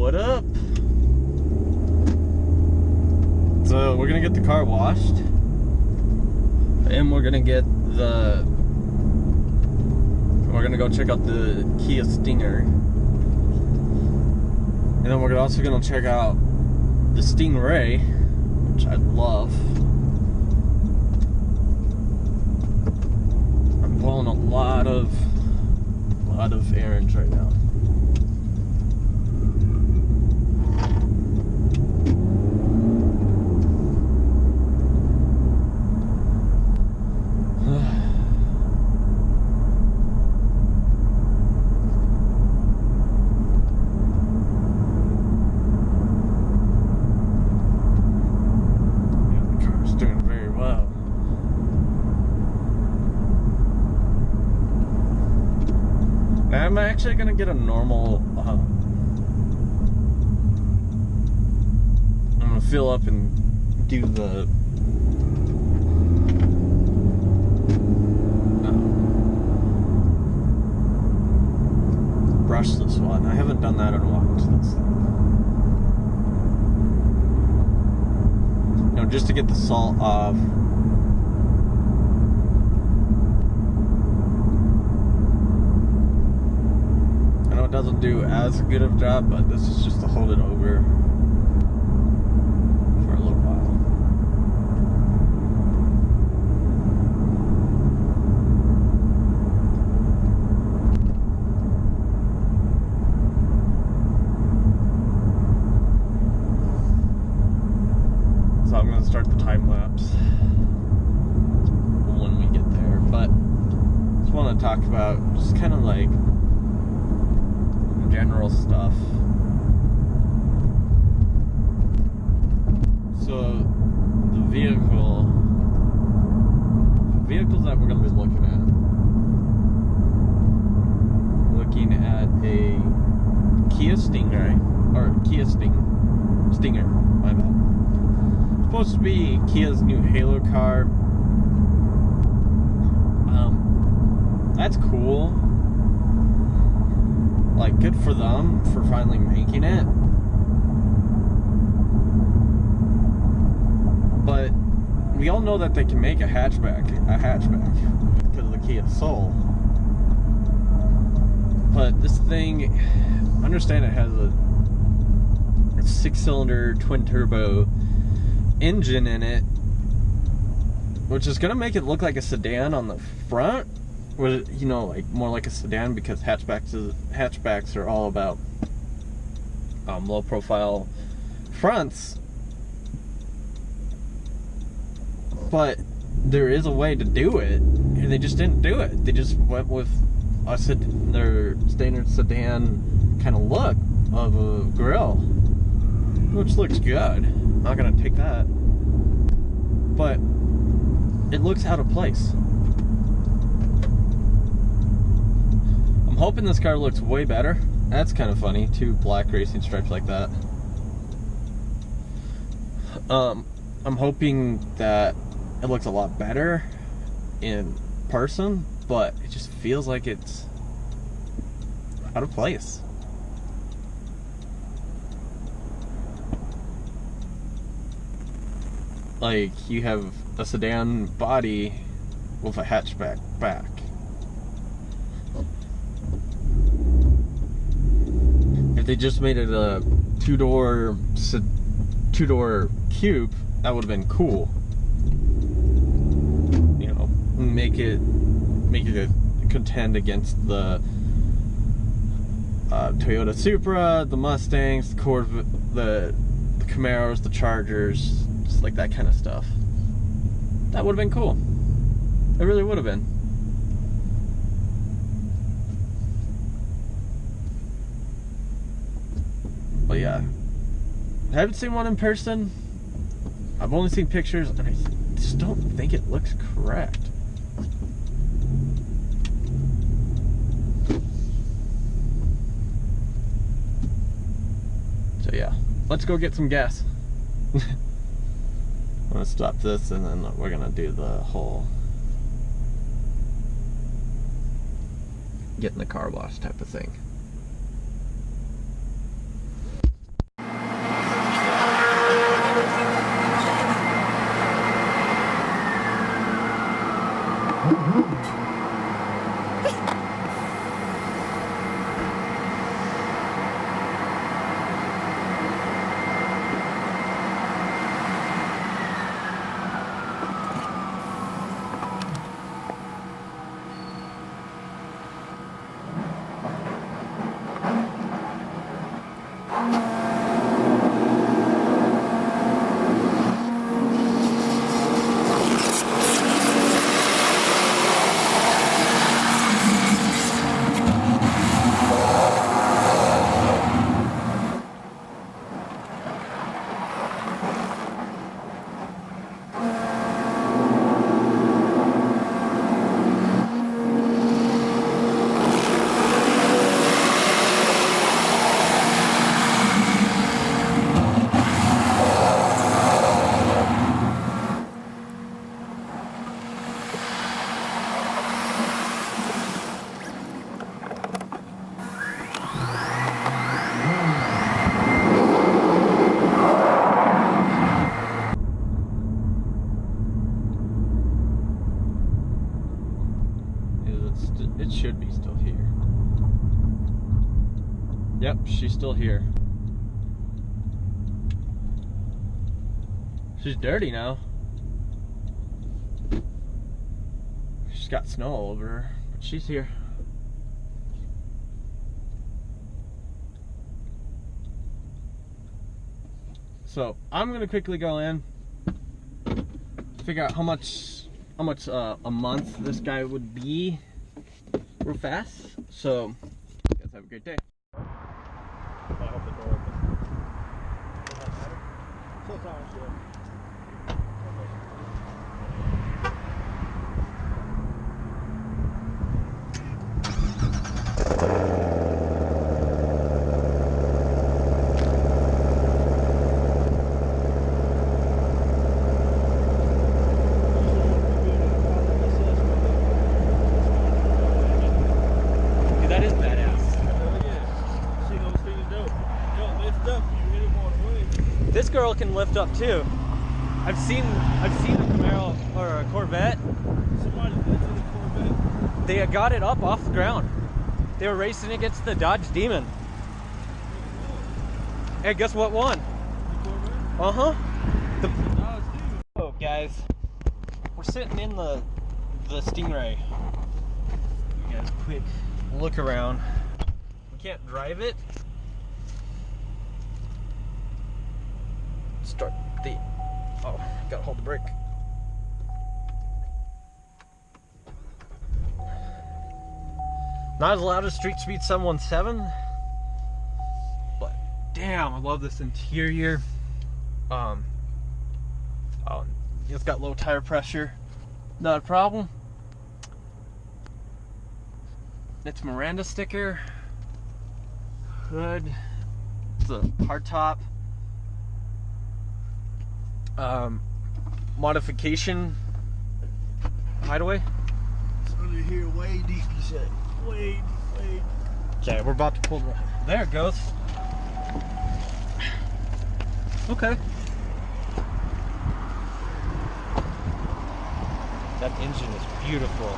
What up? So we're gonna get the car washed, and we're gonna go check out the Kia Stinger, and then we're also gonna check out the Stingray, which I love. I'm pulling a lot of errands right now. I'm actually gonna get a normal. I'm gonna fill up and do the brushless one. I haven't done that in a while. Just to get the salt off. It doesn't do as good of a job, but this is just to hold it over for a little while. So I'm going to start the time lapse when we get there, but I just want to talk about just kind of like general stuff. So the vehicles that we're going to be looking at a Kia Stingray, or Kia Stinger, my bad. It's supposed to be Kia's new Halo car. That's cool. Like, good for them for finally making it. But we all know that they can make a hatchback because of the Kia Soul. But this thing, I understand it has a 6-cylinder twin-turbo engine in it, which is gonna make it look like a sedan on the front. Like more like a sedan, because hatchbacks are all about low profile fronts. But there is a way to do it, and they just didn't do it. They just went with their standard sedan kind of look of a grille, which looks good. I'm not gonna take that, but it looks out of place. I'm hoping this car looks way better. That's kind of funny, 2 black racing stripes like that. I'm hoping that it looks a lot better in person, but it just feels like it's out of place. Like, you have a sedan body with a hatchback back. If they just made it a two-door coupe, that would have been cool. Make it contend against the Toyota Supra, the Mustangs, the Corvette, the Camaros, the Chargers, just like that kind of stuff. That would have been cool. It really would have been. But yeah, I haven't seen one in person. I've only seen pictures, and I just don't think it looks correct. So yeah, let's go get some gas. I'm gonna stop this, and then we're gonna do the whole getting the car washed type of thing. Yep, she's still here. She's dirty now. She's got snow all over her, but she's here. So I'm gonna quickly go in, figure out how much a month this guy would be real fast. So you guys have a great day. I hope the door opens. Does that matter? Sometimes, yeah. This girl can lift up too. I've seen a Camaro or a Corvette. Somebody lifted a Corvette. They got it up off the ground. They were racing against the Dodge Demon. Hey, guess what won? The Corvette? Uh-huh. The Dodge Demon. Oh, guys, we're sitting in the Stingray. You guys, quick look around. We can't drive it. Start the, oh, gotta hold the brake. Not as loud as Street Speed 717, but damn, I love this interior. Oh, it's got low tire pressure, not a problem. It's Miranda sticker, hood, it's a hardtop. Modification hideaway. It's under here way deep, you said. Way deep. Okay, we're about to pull the... There it goes. Okay. That engine is beautiful.